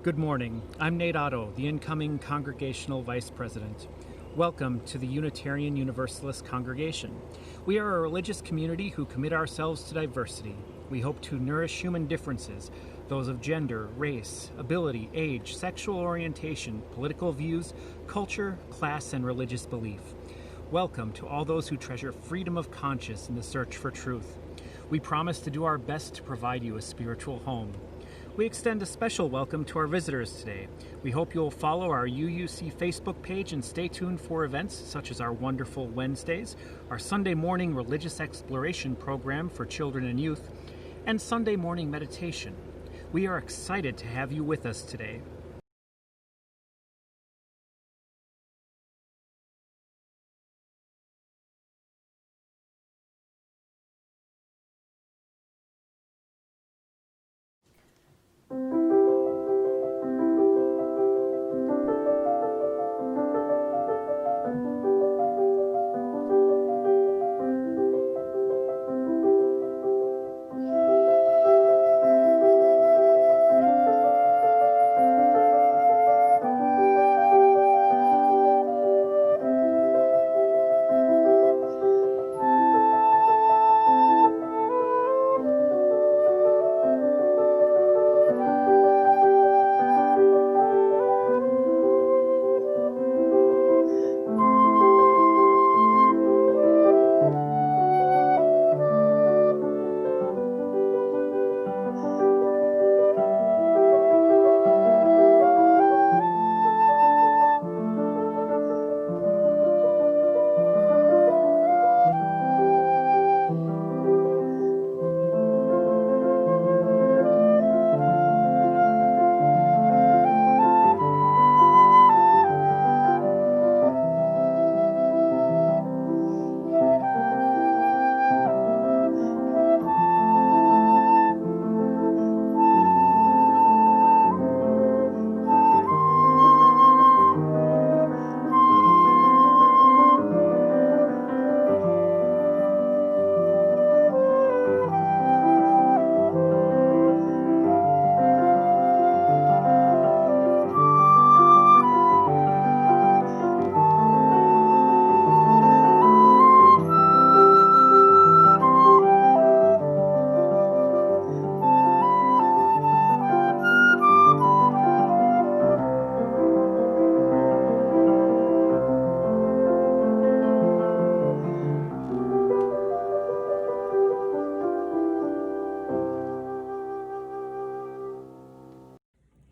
Good morning. I'm Nate Otto, the incoming Congregational Vice President. Welcome to the Unitarian Universalist Congregation. We are a religious community who commit ourselves to diversity. We hope to nourish human differences, those of gender, race, ability, age, sexual orientation, political views, culture, class, and religious belief. Welcome to all those who treasure freedom of conscience in the search for truth. We promise to do our best to provide you a spiritual home. We extend a special welcome to our visitors today. We hope you'll follow our UUC Facebook page and stay tuned for events such as our Wonderful Wednesdays, our Sunday morning religious exploration program for children and youth, and Sunday morning meditation. We are excited to have you with us today.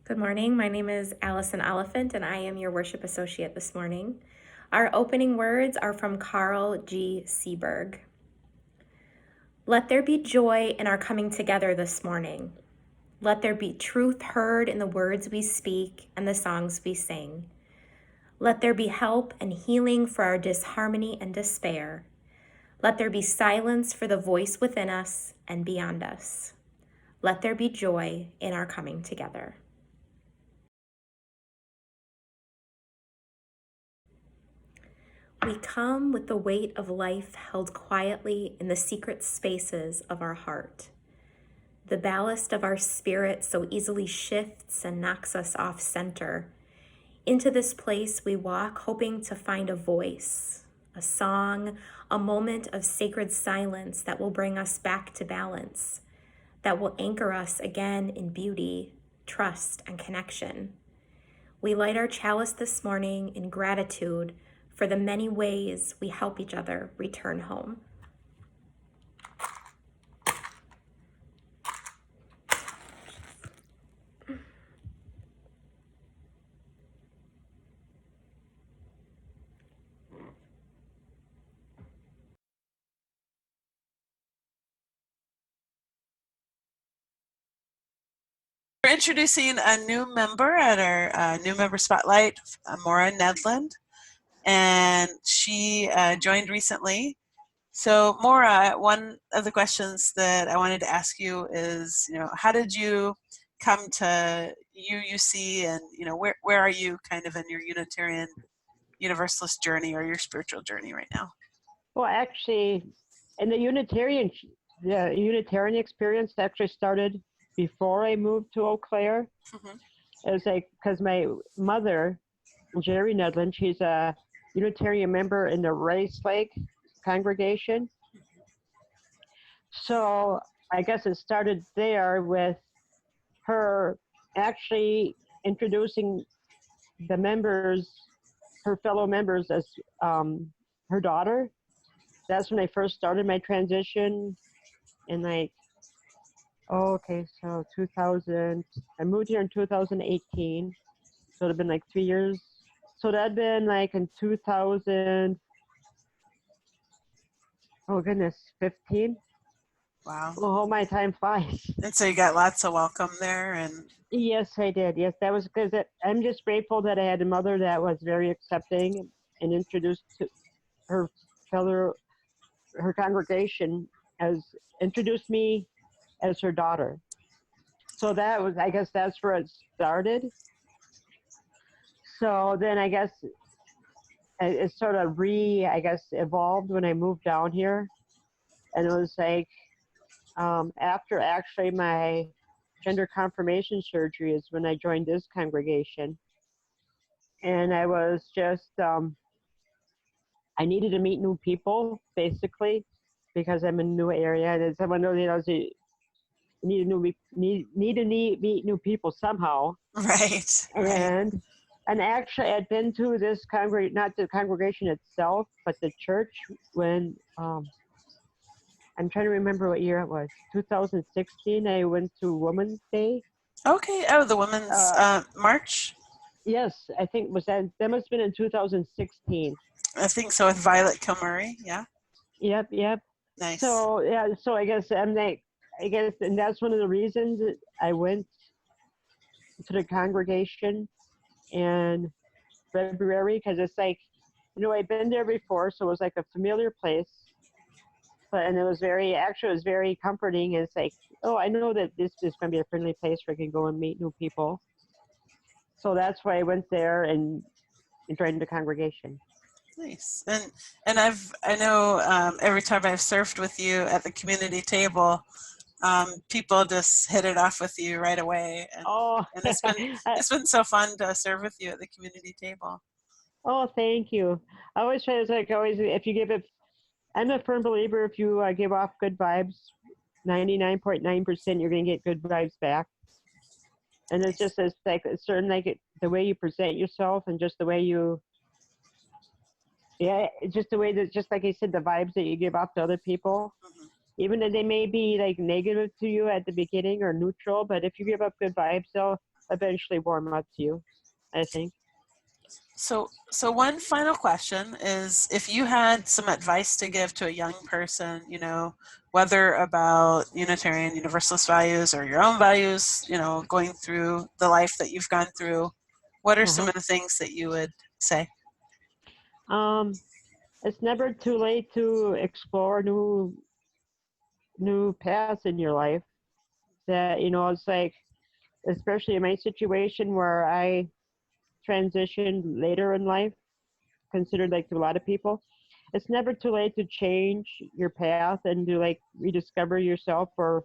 Good morning. My name is Allison Oliphant, and I am your worship associate this morning. Our opening words are from Carl G. Seberg. Let there be joy in our coming together this morning. Let there be truth heard in the words we speak and the songs we sing. Let there be help and healing for our disharmony and despair. Let there be silence for the voice within us and beyond us. Let there be joy in our coming together. We come with the weight of life held quietly in the secret spaces of our heart. The ballast of our spirit so easily shifts and knocks us off center. Into this place we walk, hoping to find a voice, a song, a moment of sacred silence that will bring us back to balance, that will anchor us again in beauty, trust, and connection. We light our chalice this morning in gratitude for the many ways we help each other return home. We're introducing a new member at our new member spotlight, Maura Nedland, and she joined recently. So Maura, one of the questions that I wanted to ask you is, how did you come to UUC, and where are you kind of in your Unitarian Universalist journey or your spiritual journey right now? Well, actually, in the Unitarian experience actually started before I moved to Eau Claire. Mm-hmm. It was like, because my mother, Jerry Nedlin, she's a Unitarian member in the Rice Lake congregation. So I guess it started there with her actually introducing the members, her fellow members, as her daughter. That's when I first started my transition. And like, so 2000, I moved here in 2018. So it had been like 3 years. So that had been like in 2000, oh goodness, 15. Wow. Oh, my time flies. And so you got lots of welcome there, and Yes, I did. Yes, that was because I'm just grateful that I had a mother that was very accepting and introduced to her fellow, her congregation introduced me as her daughter. So that was, I guess that's where it started. So then I guess it sort of evolved when I moved down here. And it was like, after actually my gender confirmation surgery is when I joined this congregation. And I was just, I needed to meet new people, basically, because I'm in a new area. And someone knows, you need to meet new people somehow. right. And actually, I'd been to this not the congregation itself, but the church when I'm trying to remember what year it was. 2016. I went to Women's Day. Okay. Oh, the Women's March. Yes, I think that must have been in 2016. I think so, with Violet Kilmurray. Yeah. Yep. Nice. So yeah, so I guess and that's one of the reasons that I went to the congregation in February, because it's like, I've been there before, so it was like a familiar place. And it was very comforting. It's like, oh, I know that this is going to be a friendly place where I can go and meet new people. So that's why I went there and joined the congregation. Nice. And I know every time I've served with you at the community table, people just hit it off with you right away. And, and it's been so fun to serve with you at the community table. Oh, thank you. I always try if you give it, I'm a firm believer, if you give off good vibes, 99.9% you're going to get good vibes back. And it's just like the way you present yourself and just the way just the way that, just like I said, the vibes that you give off to other people, even if they may be like negative to you at the beginning or neutral, but if you give up good vibes, they'll eventually warm up to you, I think. So one final question is, if you had some advice to give to a young person, whether about Unitarian Universalist values or your own values, going through the life that you've gone through, what are some of the things that you would say? It's never too late to explore new paths in your life. That, it's like, especially in my situation where I transitioned later in life, considered like to a lot of people, it's never too late to change your path and to like rediscover yourself, or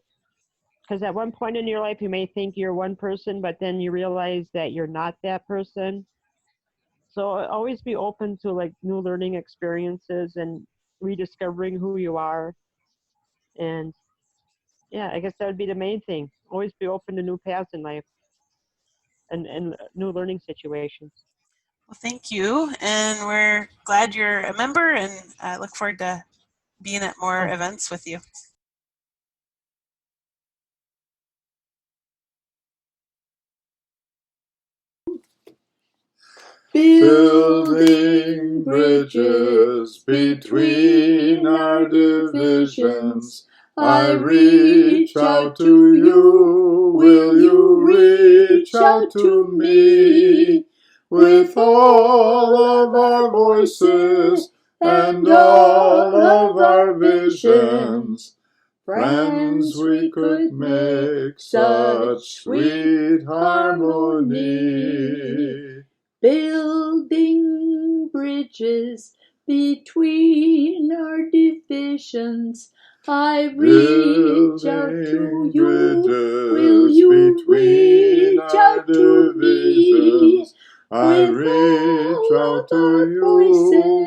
because at one point in your life you may think you're one person, but then you realize that you're not that person. So always be open to like new learning experiences and rediscovering who you are. And yeah, I guess that would be the main thing. Always be open to new paths in life and new learning situations. Well, thank you. And we're glad you're a member, and I look forward to being at more events with you. Building bridges between our divisions, I reach out to you, will you reach out to me? With all of our voices and all of our visions, friends, we could make such sweet harmony. Building bridges between our divisions, I reach out to you. Will you reach out to me? I reach out to you.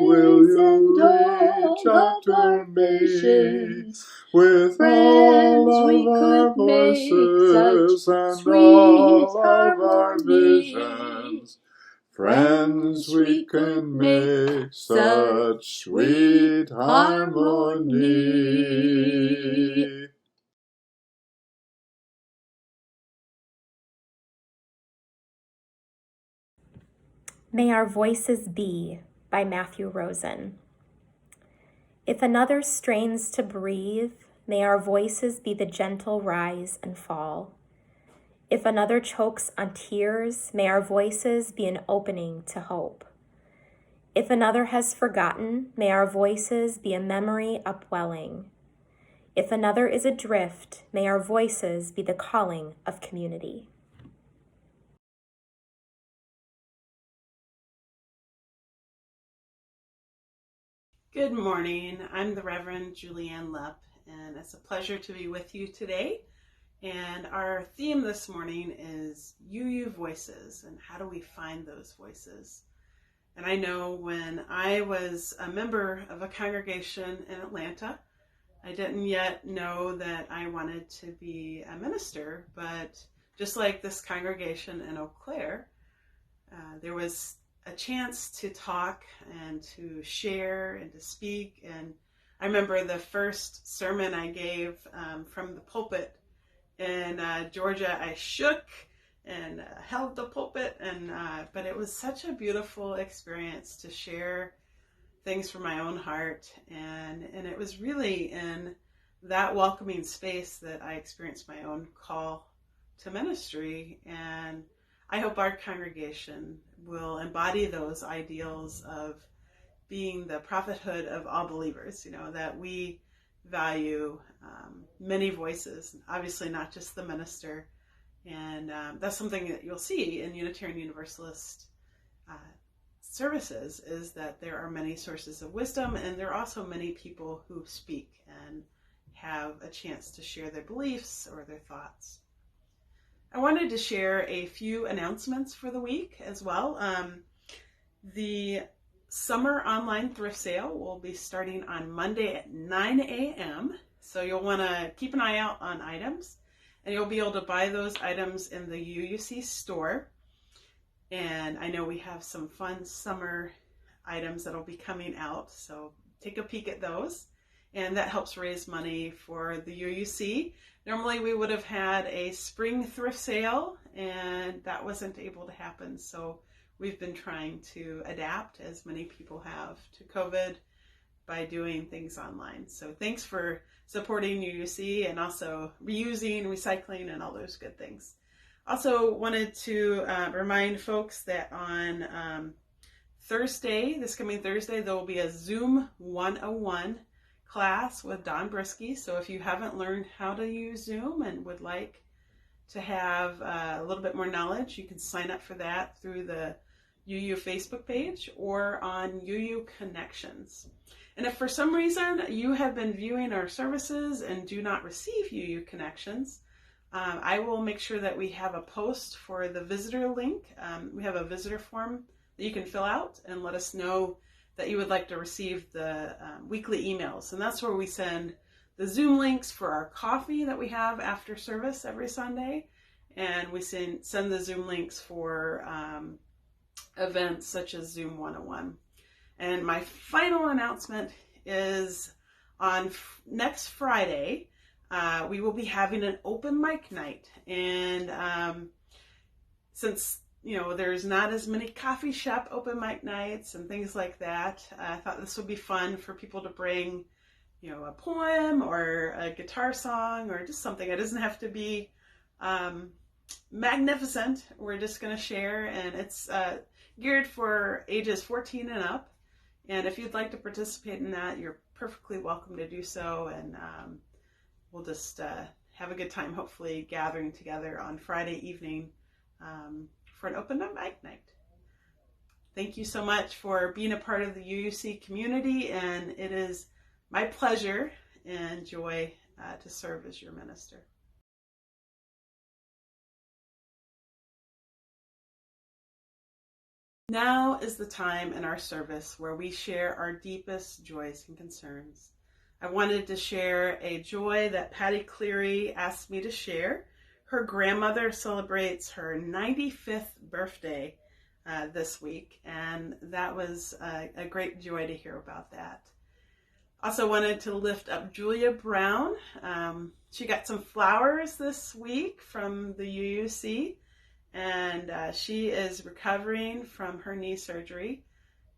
Will you reach out to me? With all of our voices and all of our visions, friends, we can make such sweet harmony. May Our Voices Be by Matthew Rosen. If another strains to breathe, may our voices be the gentle rise and fall. If another chokes on tears, may our voices be an opening to hope. If another has forgotten, may our voices be a memory upwelling. If another is adrift, may our voices be the calling of community. Good morning. I'm the Reverend Julianne Lepp, and it's a pleasure to be with you today. And our theme this morning is UU Voices, and how do we find those voices? And I know when I was a member of a congregation in Atlanta, I didn't yet know that I wanted to be a minister, but just like this congregation in Eau Claire, there was a chance to talk and to share and to speak. And I remember the first sermon I gave from the pulpit in Georgia. I shook and held the pulpit, but it was such a beautiful experience to share things from my own heart. And it was really in that welcoming space that I experienced my own call to ministry. And I hope our congregation will embody those ideals of being the prophethood of all believers, that we value many voices, obviously not just the minister. And that's something that you'll see in Unitarian Universalist services, is that there are many sources of wisdom, and there are also many people who speak and have a chance to share their beliefs or their thoughts. I wanted to share a few announcements for the week as well. The summer online thrift sale will be starting on Monday at 9 a.m. So you'll want to keep an eye out on items, and you'll be able to buy those items in the UUC store. And I know we have some fun summer items that'll be coming out, so take a peek at those. And that helps raise money for the UUC. Normally we would have had a spring thrift sale, and that wasn't able to happen. So we've been trying to adapt, as many people have, to COVID by doing things online. So thanks for supporting UUC and also reusing, recycling, and all those good things. Also wanted to remind folks that on Thursday, this coming Thursday, there will be a Zoom 101 class with Don Brisky. So if you haven't learned how to use Zoom and would like to have a little bit more knowledge, you can sign up for that through the UU Facebook page or on UU Connections. And if for some reason you have been viewing our services and do not receive UU Connections, I will make sure that we have a post for the visitor link. We have a visitor form that you can fill out and let us know that you would like to receive the weekly emails. And that's where we send the Zoom links for our coffee that we have after service every Sunday. And we send the Zoom links for events such as Zoom 101. And my final announcement is on next Friday, we will be having an open mic night. And since there's not as many coffee shop open mic nights and things like that, I thought this would be fun for people to bring, a poem or a guitar song or just something. It doesn't have to be magnificent. We're just going to share, and it's geared for ages 14 and up. And if you'd like to participate in that, you're perfectly welcome to do so. And we'll just have a good time, hopefully gathering together on Friday evening for an open mic night. Thank you so much for being a part of the UUC community, and it is my pleasure and joy to serve as your minister. Now is the time in our service where we share our deepest joys and concerns. I wanted to share a joy that Patty Cleary asked me to share. Her grandmother celebrates her 95th birthday this week, and that was a great joy to hear about that. Also wanted to lift up Julia Browne. She got some flowers this week from the UUC, and she is recovering from her knee surgery,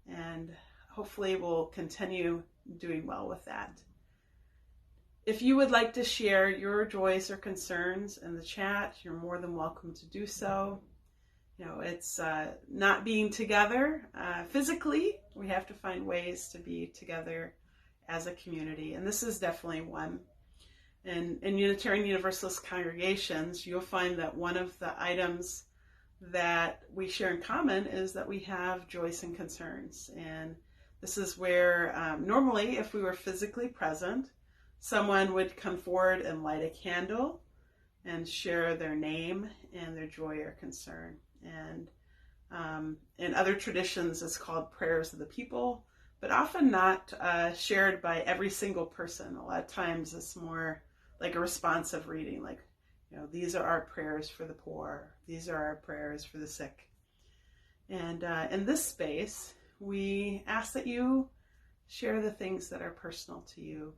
and hopefully will continue doing well with that. If you would like to share your joys or concerns in the chat, you're more than welcome to do so. You know, it's not being together physically. We have to find ways to be together as a community, and this is definitely one. In Unitarian Universalist congregations, you'll find that one of the items that we share in common is that we have joys and concerns. And this is where normally, if we were physically present, someone would come forward and light a candle and share their name and their joy or concern. And in other traditions, it's called prayers of the people, but often not shared by every single person. A lot of times it's more like a responsive reading, like, you know, these are our prayers for the poor. These are our prayers for the sick. And in this space, we ask that you share the things that are personal to you.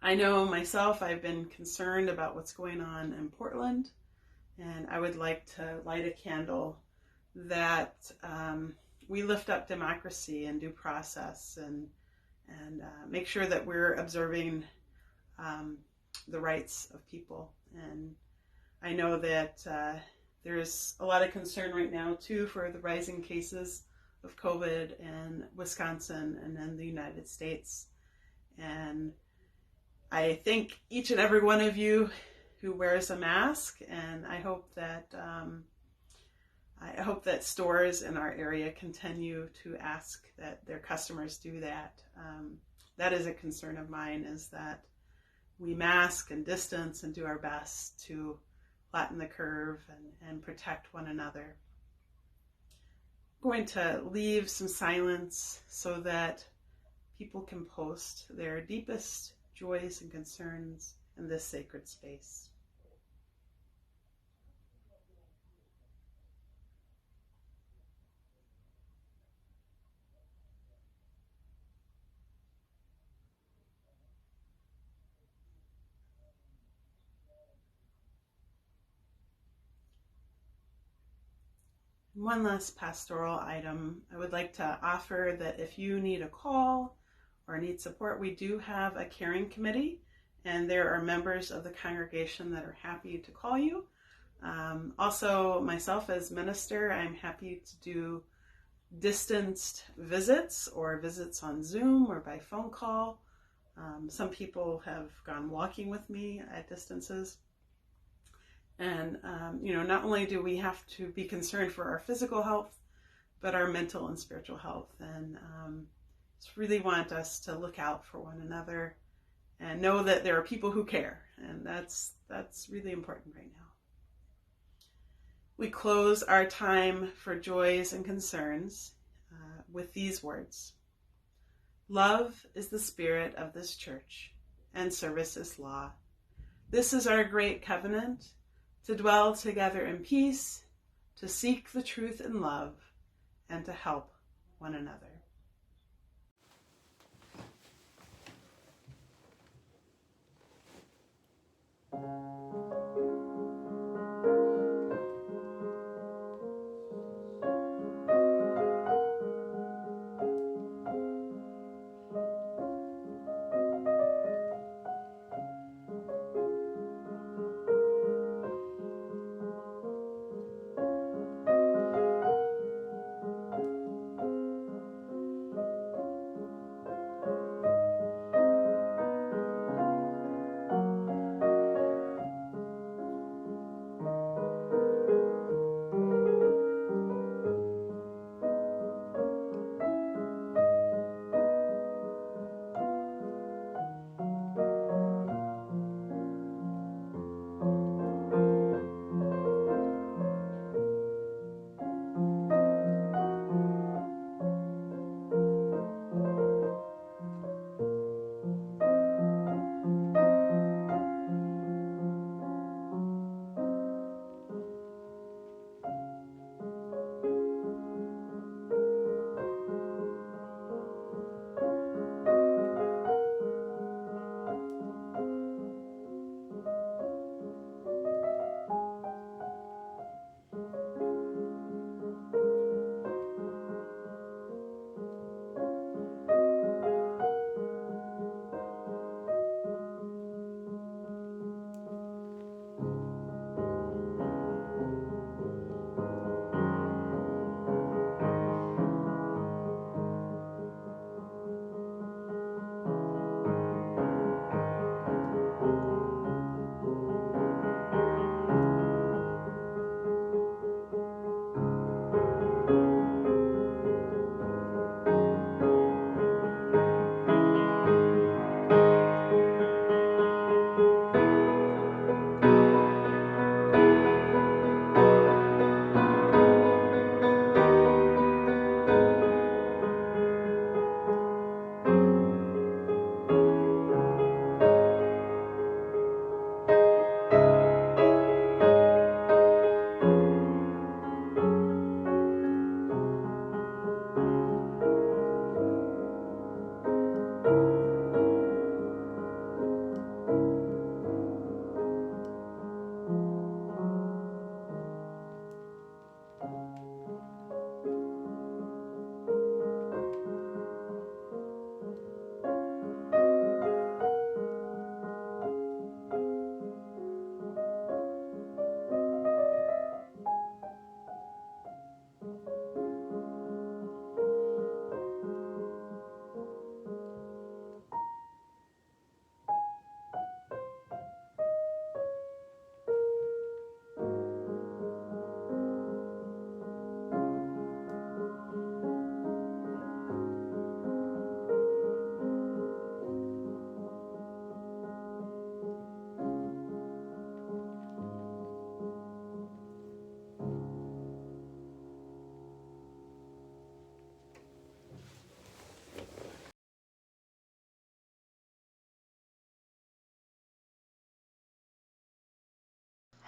I know myself, I've been concerned about what's going on in Portland, and I would like to light a candle that we lift up democracy and due process and make sure that we're observing the rights of people. And I know that there's a lot of concern right now too for the rising cases of COVID in Wisconsin and in the United States. And I thank each and every one of you who wears a mask, and I hope that stores in our area continue to ask that their customers do that. That is a concern of mine, is that we mask and distance and do our best to flatten the curve and protect one another. I'm going to leave some silence so that people can post their deepest joys and concerns in this sacred space. One last pastoral item. I would like to offer that if you need a call or need support, we do have a caring committee, and there are members of the congregation that are happy to call you. Also, myself as minister, I'm happy to do distanced visits or visits on Zoom or by phone call. Some people have gone walking with me at distances. And, not only do we have to be concerned for our physical health, but our mental and spiritual health. And just really want us to look out for one another and know that there are people who care. And that's really important right now. We close our time for joys and concerns with these words. Love is the spirit of this church, and service is law. This is our great covenant, to dwell together in peace, to seek the truth in love, and to help one another.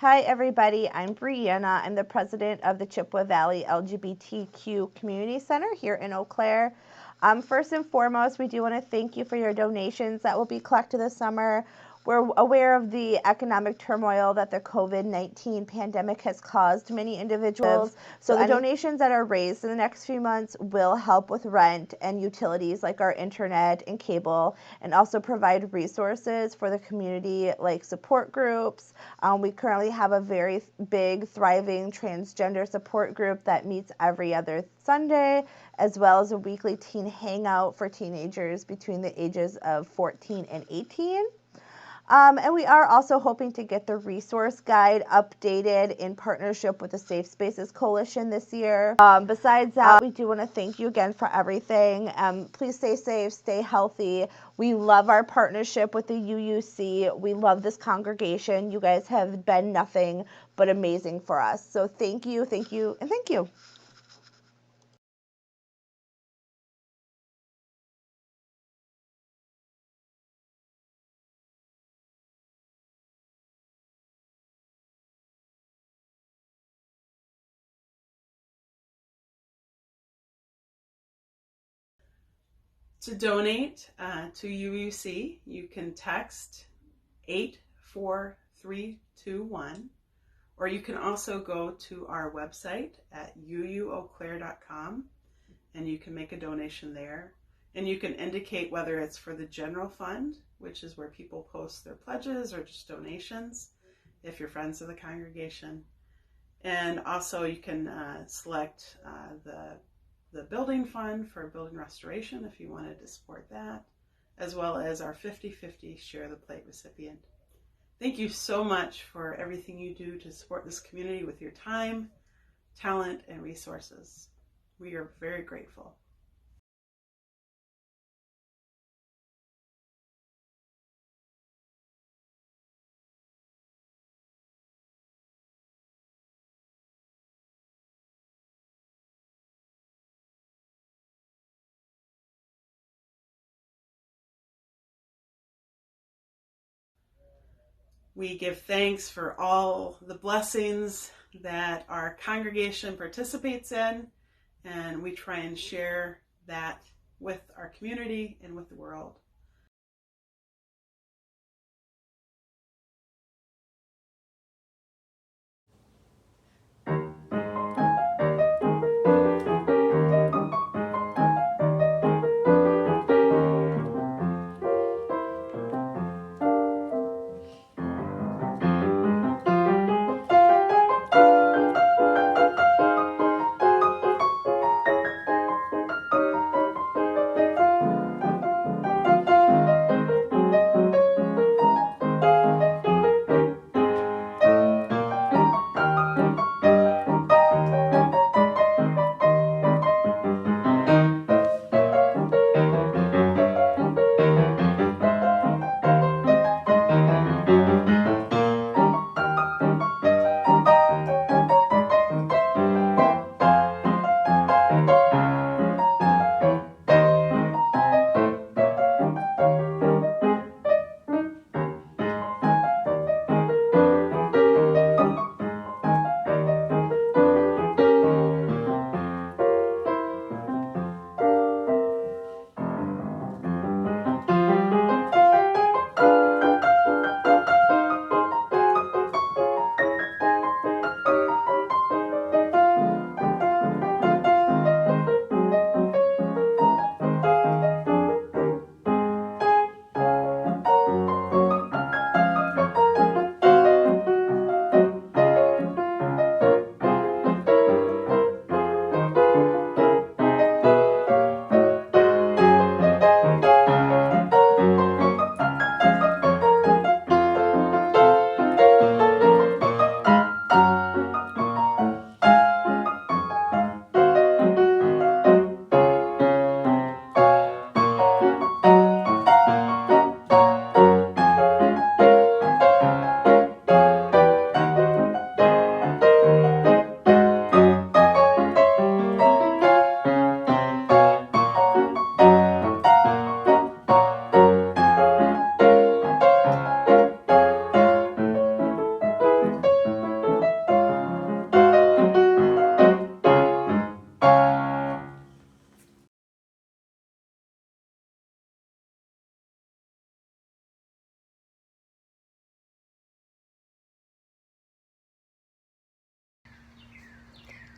Hi, everybody. I'm Brianna. I'm the president of the Chippewa Valley LGBTQ Community Center here in Eau Claire. First and foremost, we do want to thank you for your donations that will be collected this summer. We're aware of the economic turmoil that the COVID-19 pandemic has caused many individuals. So the donations that are raised in the next few months will help with rent and utilities like our internet and cable, and also provide resources for the community like support groups. We currently have a very big, thriving transgender support group that meets every other Sunday, as well as a weekly teen hangout for teenagers between the ages of 14 and 18. And we are also hoping to get the resource guide updated in partnership with the Safe Spaces Coalition this year. Besides that, we do want to thank you again for everything. Please stay safe, stay healthy. We love our partnership with the UUC. We love this congregation. You guys have been nothing but amazing for us. So thank you, and thank you. To donate to UUC, you can text 84321, or you can also go to our website at uuauclaire.com, and you can make a donation there. And you can indicate whether it's for the general fund, which is where people post their pledges, or just donations if you're friends of the congregation. And also you can select the building fund for building restoration if you wanted to support that, as well as our 50-50 Share the Plate recipient. Thank you so much for everything you do to support this community with your time, talent, and resources. We are very grateful. We give thanks for all the blessings that our congregation participates in, and we try and share that with our community and with the world.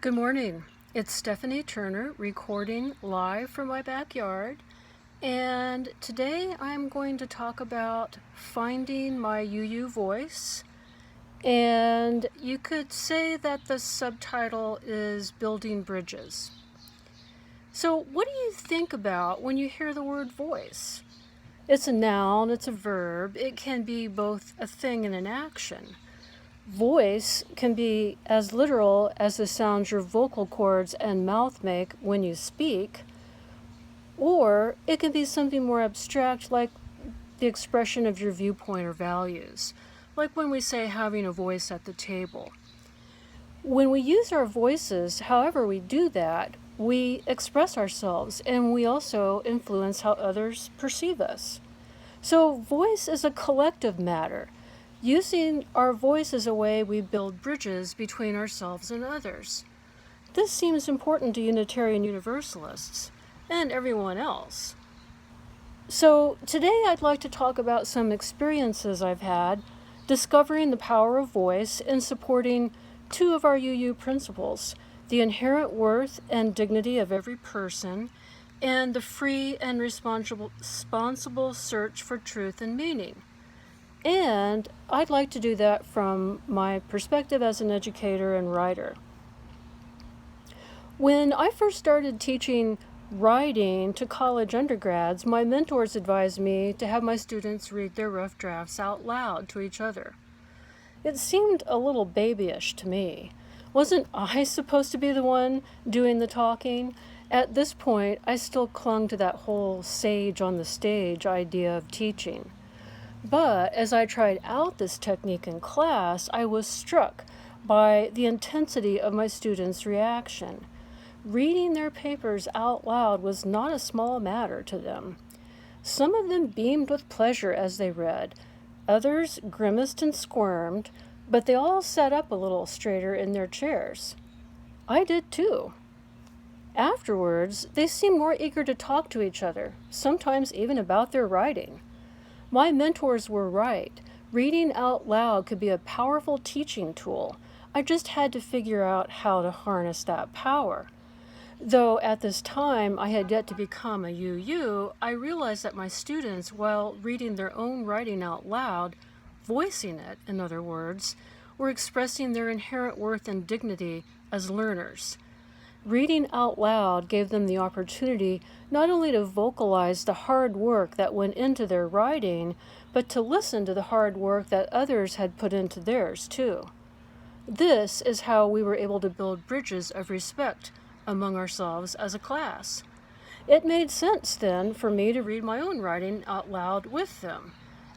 Good morning. It's Stephanie Turner recording live from my backyard, and today I'm going to talk about finding my UU voice, and you could say that the subtitle is Building Bridges. So what do you think about when you hear the word voice? It's a noun, it's a verb, it can be both a thing and an action. Voice can be as literal as the sounds your vocal cords and mouth make when you speak, or it can be something more abstract like the expression of your viewpoint or values, like when we say having a voice at the table. When we use our voices, however we do that, we express ourselves and we also influence how others perceive us. So voice is a collective matter. Using our voice as a way we build bridges between ourselves and others. This seems important to Unitarian Universalists and everyone else. So today I'd like to talk about some experiences I've had discovering the power of voice and supporting two of our UU principles, the inherent worth and dignity of every person, and the free and responsible search for truth and meaning. And I'd like to do that from my perspective as an educator and writer. When I first started teaching writing to college undergrads, my mentors advised me to have my students read their rough drafts out loud to each other. It seemed a little babyish to me. Wasn't I supposed to be the one doing the talking? At this point, I still clung to that whole sage on the stage idea of teaching. But as I tried out this technique in class, I was struck by the intensity of my students' reaction. Reading their papers out loud was not a small matter to them. Some of them beamed with pleasure as they read. Others grimaced and squirmed, but they all sat up a little straighter in their chairs. I did too. Afterwards, they seemed more eager to talk to each other, sometimes even about their writing. My mentors were right. Reading out loud could be a powerful teaching tool. I just had to figure out how to harness that power. Though at this time I had yet to become a UU, I realized that my students, while reading their own writing out loud, voicing it, in other words, were expressing their inherent worth and dignity as learners. Reading out loud gave them the opportunity not only to vocalize the hard work that went into their writing, but to listen to the hard work that others had put into theirs too. This is how we were able to build bridges of respect among ourselves as a class. It made sense then for me to read my own writing out loud with them.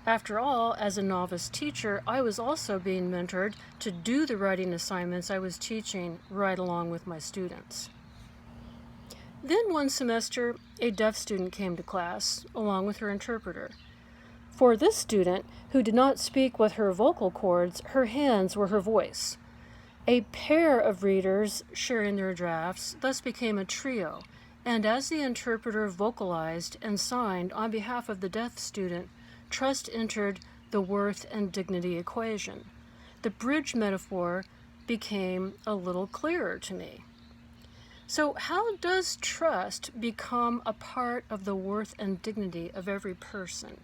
After all, as a novice teacher, I was also being mentored to do the writing assignments I was teaching right along with my students. Then one semester, a deaf student came to class, along with her interpreter. For this student, who did not speak with her vocal cords, her hands were her voice. A pair of readers sharing their drafts thus became a trio, and as the interpreter vocalized and signed on behalf of the deaf student, trust entered the worth and dignity equation. The bridge metaphor became a little clearer to me. So how does trust become a part of the worth and dignity of every person?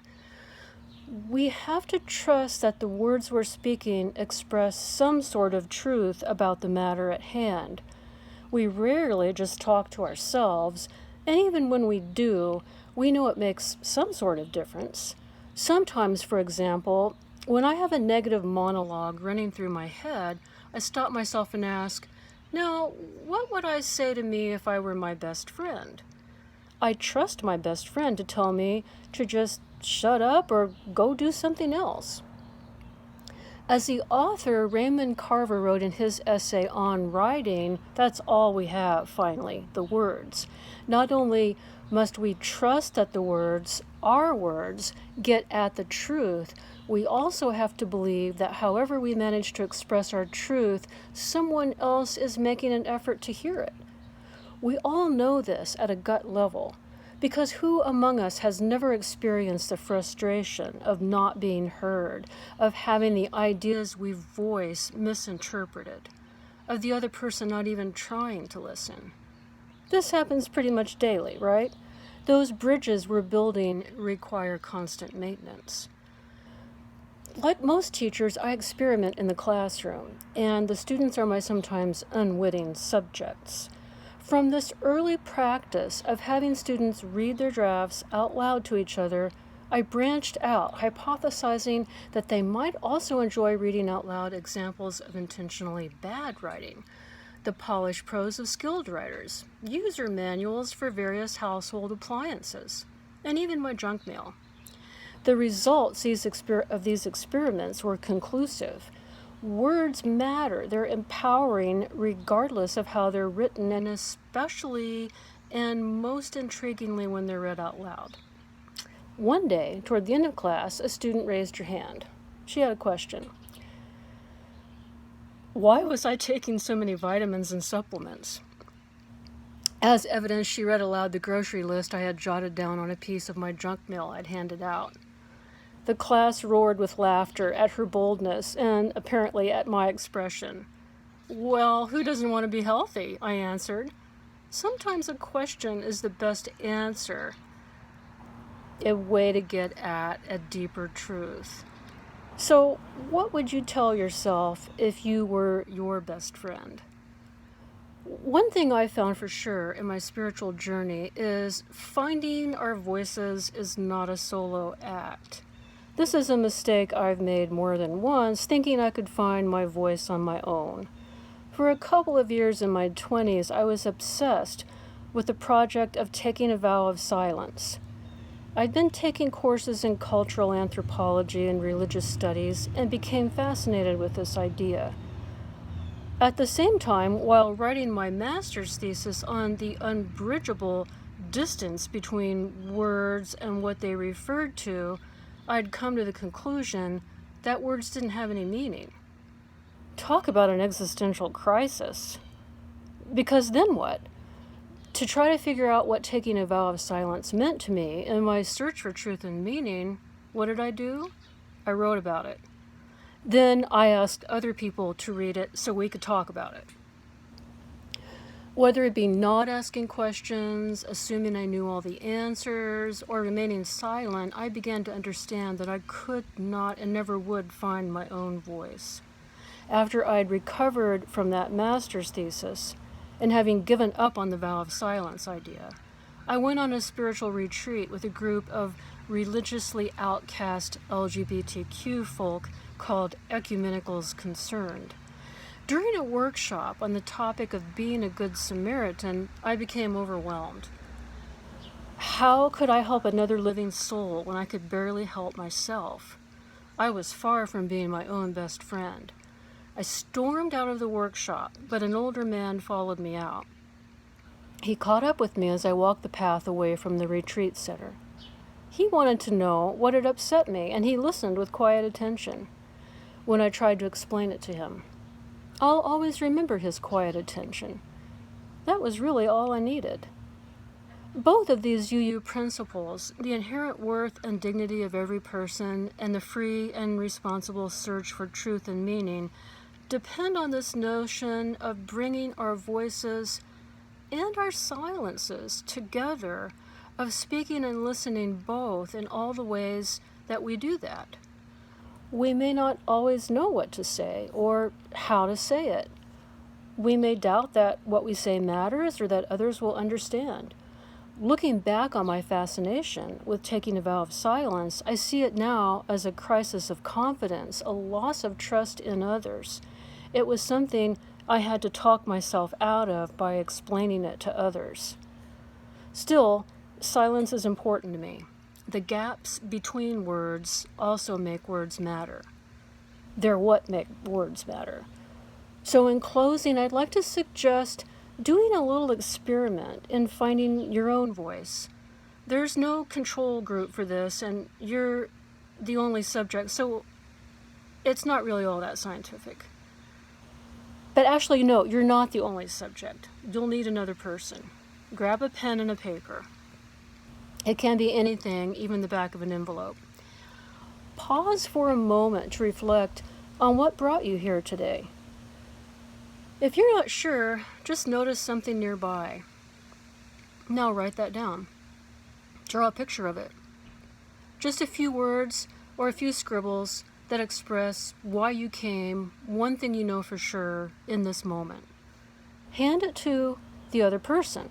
We have to trust that the words we're speaking express some sort of truth about the matter at hand. We rarely just talk to ourselves, and even when we do, we know it makes some sort of difference. Sometimes, for example, when I have a negative monologue running through my head, I stop myself and ask, now, what would I say to me if I were my best friend? I trust my best friend to tell me to just shut up or go do something else. As the author Raymond Carver wrote in his essay on writing, that's all we have, finally, the words. Not only must we trust that the words, our words, get at the truth, we also have to believe that however we manage to express our truth, someone else is making an effort to hear it. We all know this at a gut level, because who among us has never experienced the frustration of not being heard, of having the ideas we voice misinterpreted? of the other person not even trying to listen. This happens pretty much daily, right? Those bridges we're building require constant maintenance. Like most teachers, I experiment in the classroom, and the students are my sometimes unwitting subjects. From this early practice of having students read their drafts out loud to each other, I branched out, hypothesizing that they might also enjoy reading out loud examples of intentionally bad writing, the polished prose of skilled writers, user manuals for various household appliances, and even my junk mail. The results of these experiments were conclusive. Words matter. They're empowering regardless of how they're written, and especially and most intriguingly when they're read out loud. One day, toward the end of class, a student raised her hand. She had a question. Why was I taking so many vitamins and supplements? As evidence, she read aloud the grocery list I had jotted down on a piece of my junk mail I'd handed out. The class roared with laughter at her boldness and apparently at my expression. Well, who doesn't want to be healthy? I answered. Sometimes a question is the best answer, a way to get at a deeper truth. So, what would you tell yourself if you were your best friend? One thing I found for sure in my spiritual journey is finding our voices is not a solo act. This is a mistake I've made more than once, thinking I could find my voice on my own. For a couple of years in my 20s, I was obsessed with the project of taking a vow of silence. I'd been taking courses in cultural anthropology and religious studies and became fascinated with this idea. At the same time, while writing my master's thesis on the unbridgeable distance between words and what they referred to, I'd come to the conclusion that words didn't have any meaning. Talk about an existential crisis. Because then what? To try to figure out what taking a vow of silence meant to me in my search for truth and meaning, what did I do? I wrote about it. Then I asked other people to read it so we could talk about it. Whether it be not asking questions, assuming I knew all the answers, or remaining silent, I began to understand that I could not and never would find my own voice. After I'd recovered from that master's thesis, and having given up on the vow of silence idea, I went on a spiritual retreat with a group of religiously outcast LGBTQ folk called Ecumenicals Concerned. During a workshop on the topic of being a good Samaritan, I became overwhelmed. How could I help another living soul when I could barely help myself? I was far from being my own best friend. I stormed out of the workshop, but an older man followed me out. He caught up with me as I walked the path away from the retreat center. He wanted to know what had upset me, and he listened with quiet attention when I tried to explain it to him. I'll always remember his quiet attention. That was really all I needed. Both of these UU principles, the inherent worth and dignity of every person and the free and responsible search for truth and meaning, depend on this notion of bringing our voices and our silences together, of speaking and listening both in all the ways that we do that. We may not always know what to say or how to say it. We may doubt that what we say matters or that others will understand. Looking back on my fascination with taking a vow of silence, I see it now as a crisis of confidence, a loss of trust in others. It was something I had to talk myself out of by explaining it to others. Still, silence is important to me. The gaps between words also make words matter. They're what make words matter. So in closing, I'd like to suggest doing a little experiment in finding your own voice. There's no control group for this, and you're the only subject, so it's not really all that scientific. But actually, no, you're not the only subject. You'll need another person. Grab a pen and a paper. It can be anything, even the back of an envelope. Pause for a moment to reflect on what brought you here today. If you're not sure, just notice something nearby. Now write that down. Draw a picture of it. Just a few words or a few scribbles that express why you came, one thing you know for sure in this moment. Hand it to the other person.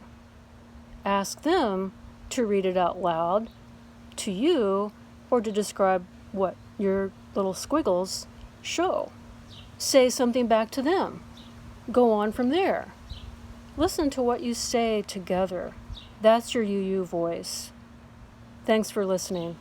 Ask them to read it out loud to you or to describe what your little squiggles show. Say something back to them. Go on from there. Listen to what you say together. That's your UU voice. Thanks for listening.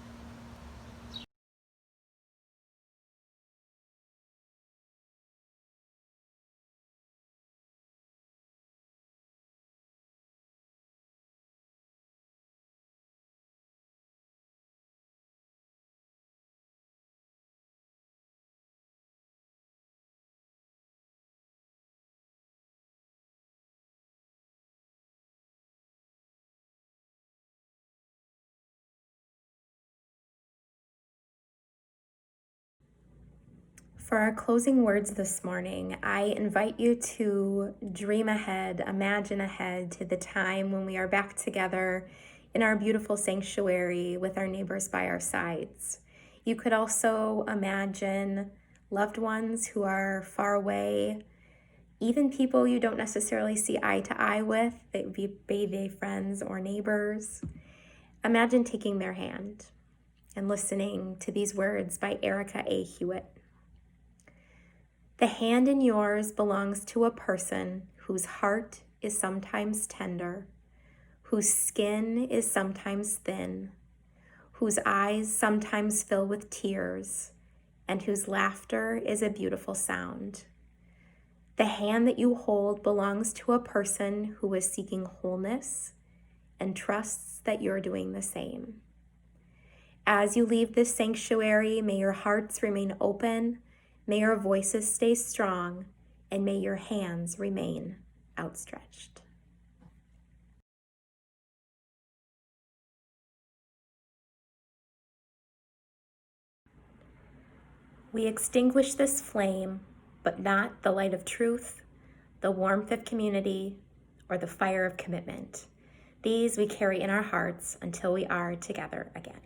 For our closing words this morning, I invite you to dream ahead, imagine ahead to the time when we are back together in our beautiful sanctuary with our neighbors by our sides. You could also imagine loved ones who are far away, even people you don't necessarily see eye to eye with, they would be friends or neighbors. Imagine taking their hand and listening to these words by Erica A. Hewitt. The hand in yours belongs to a person whose heart is sometimes tender, whose skin is sometimes thin, whose eyes sometimes fill with tears, and whose laughter is a beautiful sound. The hand that you hold belongs to a person who is seeking wholeness and trusts that you're doing the same. As you leave this sanctuary, may your hearts remain open, may your voices stay strong, and may your hands remain outstretched. We extinguish this flame, but not the light of truth, the warmth of community, or the fire of commitment. These we carry in our hearts until we are together again.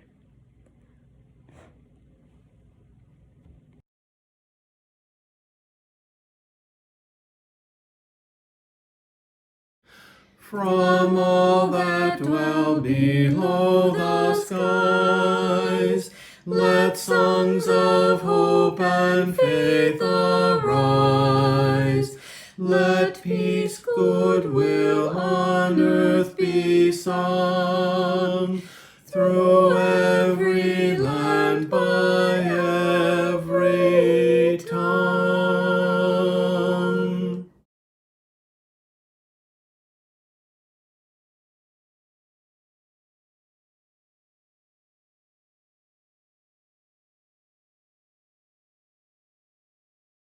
From all that dwell below the skies, let songs of hope and faith arise. Let peace, goodwill on earth be sung through